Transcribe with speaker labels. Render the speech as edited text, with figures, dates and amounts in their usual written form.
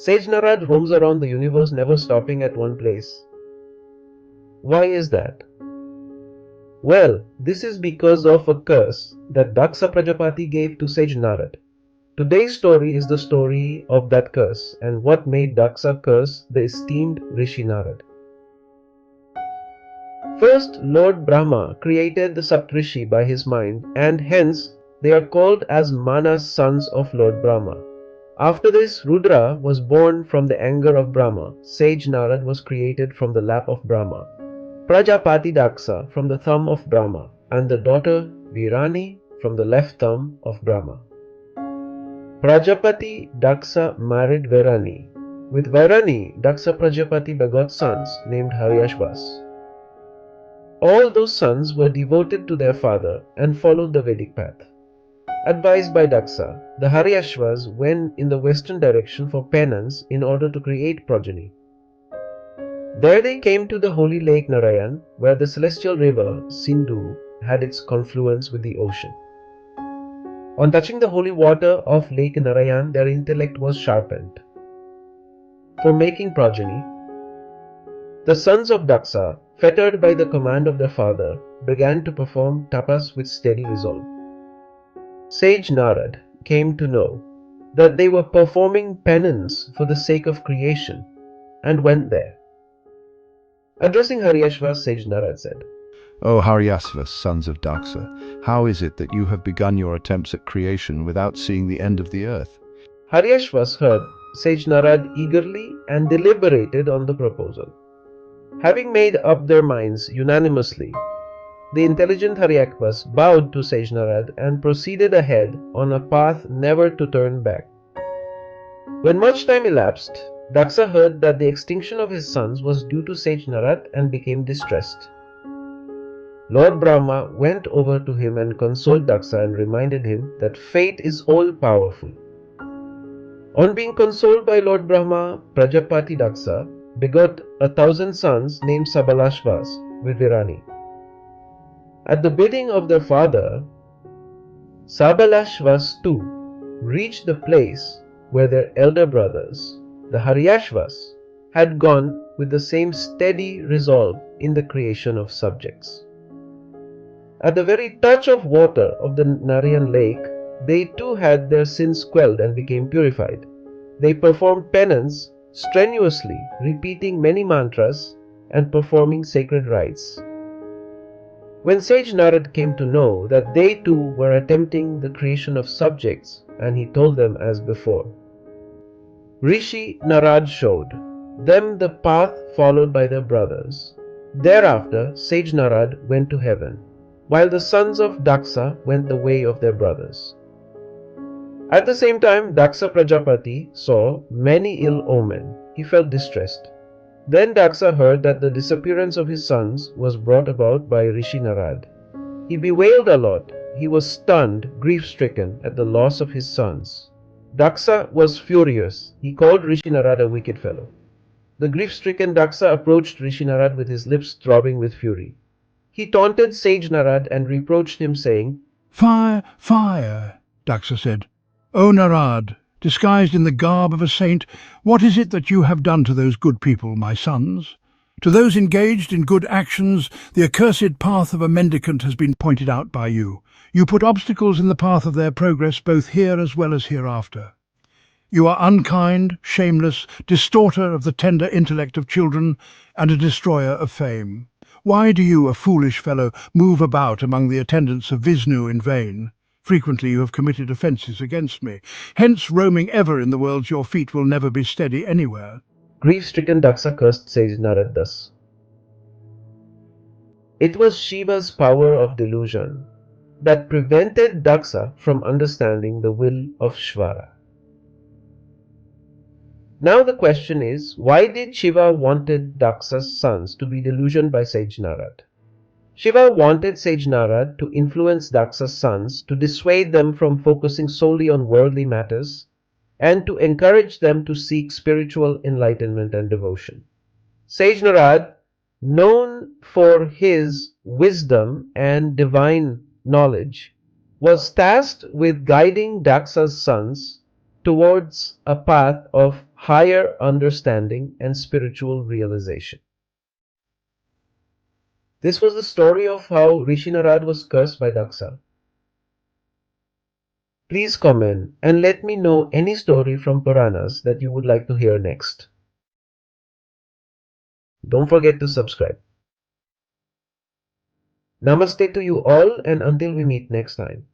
Speaker 1: Sage Narada roams around the universe, never stopping at one place. Why is that? Well, this is because of a curse that Daksa Prajāpati gave to Sage Narada. Today's story is the story of that curse and what made Daksa curse the esteemed Rishi Narada. First, Lord Brahma created the Saptarṣis by his mind, and hence they are called as Manas sons of Lord Brahma. After this, Rudra was born from the anger of Brahma. Sage Narada was created from the lap of Brahma. Prajapati Daksa from the thumb of Brahma, and the daughter Virani from the left thumb of Brahma. Prajapati Daksa married Virani. With Virani, Daksa Prajapati begot sons named Haryaśvas. All those sons were devoted to their father and followed the Vedic path. Advised by Daksa, the Haryaśvas went in the western direction for penance in order to create progeny. There they came to the holy Lake Nārāyaṇa, where the celestial river Sindhu had its confluence with the ocean. On touching the holy water of Lake Nārāyaṇa, their intellect was sharpened. For making progeny, the sons of Daksa, fettered by the command of their father, began to perform tapas with steady resolve. Sage Narada came to know that they were performing penance for the sake of creation and went there. Addressing Haryaśvas, Sage Narada said,
Speaker 2: O Haryaśvas, sons of Daksa, how is it that you have begun your attempts at creation without seeing the end of the earth?
Speaker 1: Haryaśvas heard Sage Narada eagerly and deliberated on the proposal. Having made up their minds unanimously, the intelligent Haryaśvas bowed to Sage Narada and proceeded ahead on a path never to turn back. When much time elapsed, Daksa heard that the extinction of his sons was due to Sage Narada and became distressed. Lord Brahma went over to him and consoled Daksa and reminded him that fate is all-powerful. On being consoled by Lord Brahma, Prajapati Daksa begot 1,000 sons named Sabalashvas with Virani. At the bidding of their father, Sabalashvas too reached the place where their elder brothers, the Haryaśvas, had gone with the same steady resolve in the creation of subjects. At the very touch of water of the Narayan lake, they too had their sins quelled and became purified. They performed penance strenuously, repeating many mantras and performing sacred rites. When Sage Narada came to know that they too were attempting the creation of subjects, and he told them as before, Rishi Narada showed them the path followed by their brothers. Thereafter, Sage Narada went to heaven, while the sons of Daksa went the way of their brothers. At the same time, Daksa Prajāpati saw many ill omen. He felt distressed. Then Daksa heard that the disappearance of his sons was brought about by Rishi Narada. He bewailed a lot. He was stunned, grief-stricken at the loss of his sons. Daksa was furious. He called Rishi Narada a wicked fellow. The grief-stricken Daksa approached Rishi Narada with his lips throbbing with fury. He taunted Sage Narada and reproached him, saying,
Speaker 3: Fire, fire, Daksa said. O Narada, disguised in the garb of a saint, what is it that you have done to those good people, my sons? To those engaged in good actions, the accursed path of a mendicant has been pointed out by you. You put obstacles in the path of their progress both here as well as hereafter. You are unkind, shameless, distorter of the tender intellect of children, and a destroyer of fame. Why do you, a foolish fellow, move about among the attendants of Vishnu in vain? Frequently you have committed offences against me. Hence, roaming ever in the world, your feet will never be steady anywhere.
Speaker 1: Grief-stricken Daksa cursed Sage Narada thus. It was Shiva's power of delusion that prevented Daksa from understanding the will of Shvara. Now the question is, why did Shiva wanted Daksa's sons to be delusioned by Sage Narada? Shiva wanted Sage Narada to influence Daksa's sons to dissuade them from focusing solely on worldly matters and to encourage them to seek spiritual enlightenment and devotion. Sage Narada, known for his wisdom and divine knowledge, was tasked with guiding Daksa's sons towards a path of higher understanding and spiritual realization. This was the story of how Rishi Narada was cursed by Daksa. Please comment and let me know any story from Puranas that you would like to hear next. Don't forget to subscribe. Namaste to you all, and until we meet next time.